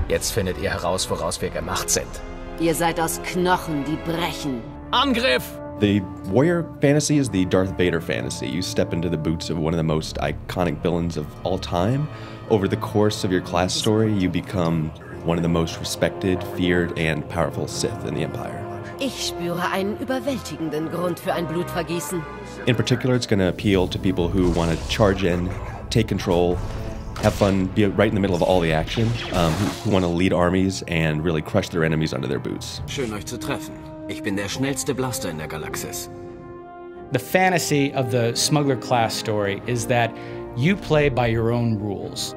Jetzt findet ihr heraus, woraus wir gemacht sind. Ihr seid aus Knochen, die brechen. Angriff! The warrior fantasy is the Darth Vader fantasy. You step into the boots of one of the most iconic villains of all time. Over the course of your class story, you become one of the most respected, feared, and powerful Sith in the Empire. Ich spüre einen überwältigenden Grund für ein Blutvergießen. In particular, it's going to appeal to people who want to charge in, take control, have fun, be right in the middle of all the action, who want to lead armies and really crush their enemies under their boots. Schön euch zu treffen. Ich bin der schnellste Blaster in der Galaxis. The fantasy of the Smuggler class story is that you play by your own rules.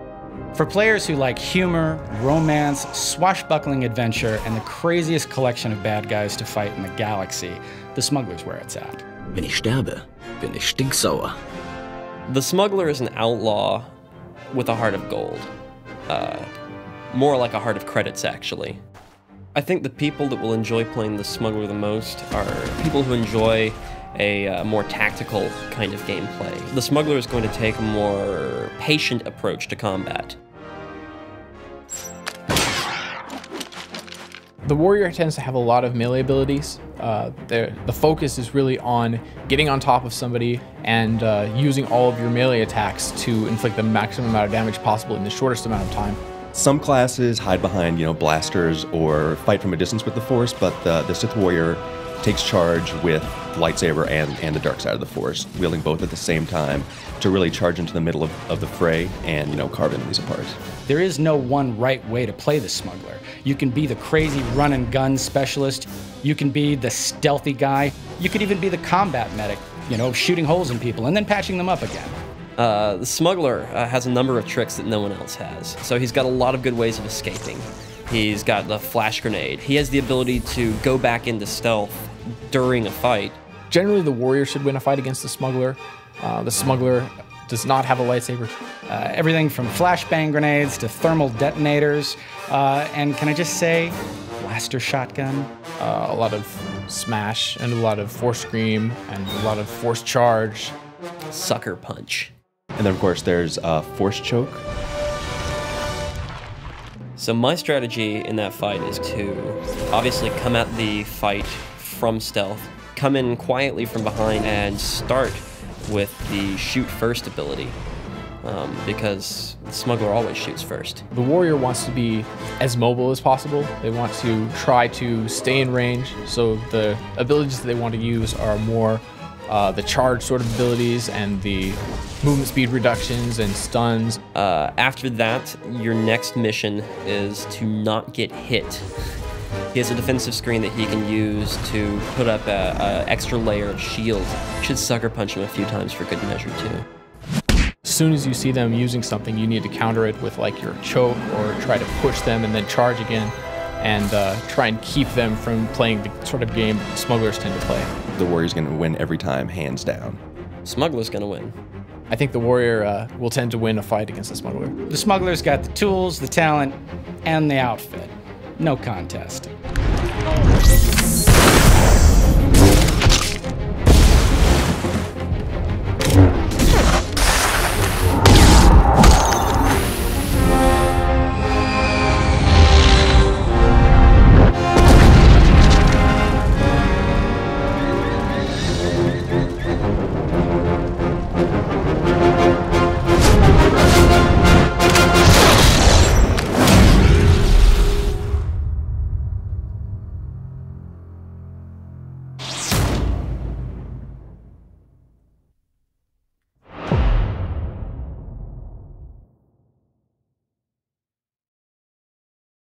For players who like humor, romance, swashbuckling adventure, and the craziest collection of bad guys to fight in the galaxy, the Smuggler's where it's at. Wenn ich sterbe, bin ich stinksauer. The Smuggler is an outlaw with a heart of gold. More like a heart of credits, actually. I think the people that will enjoy playing the Smuggler the most are people who enjoy a more tactical kind of gameplay. The Smuggler is going to take a more patient approach to combat. The warrior tends to have a lot of melee abilities. The focus is really on getting on top of somebody and using all of your melee attacks to inflict the maximum amount of damage possible in the shortest amount of time. Some classes hide behind, blasters or fight from a distance with the Force, but the Sith warrior takes charge with lightsaber and the dark side of the Force, wielding both at the same time to really charge into the middle of the fray and, carve enemies apart. There is no one right way to play the Smuggler. You can be the crazy run and gun specialist. You can be the stealthy guy. You could even be the combat medic, shooting holes in people and then patching them up again. The Smuggler has a number of tricks that no one else has. So he's got a lot of good ways of escaping. He's got the flash grenade. He has the ability to go back into stealth during a fight. Generally, the warrior should win a fight against the Smuggler. The Smuggler does not have a lightsaber. Everything from flashbang grenades to thermal detonators, and can I just say, blaster shotgun? A lot of smash and a lot of force scream and a lot of force charge. Sucker punch. And then, of course, there's force choke. So my strategy in that fight is to obviously come at the fight from stealth, come in quietly from behind, and start with the shoot first ability, because the Smuggler always shoots first. The warrior wants to be as mobile as possible. They want to try to stay in range, so the abilities that they want to use are more the charge sort of abilities and the movement speed reductions and stuns. After that, your next mission is to not get hit. He has a defensive screen that he can use to put up an extra layer of shield. Should sucker punch him a few times for good measure too. As soon as you see them using something, you need to counter it with like your choke or try to push them and then charge again and try and keep them from playing the sort of game Smugglers tend to play. The warrior's going to win every time, hands down. Smuggler's going to win. I think the warrior will tend to win a fight against the Smuggler. The Smuggler's got the tools, the talent, and the outfit. No contest.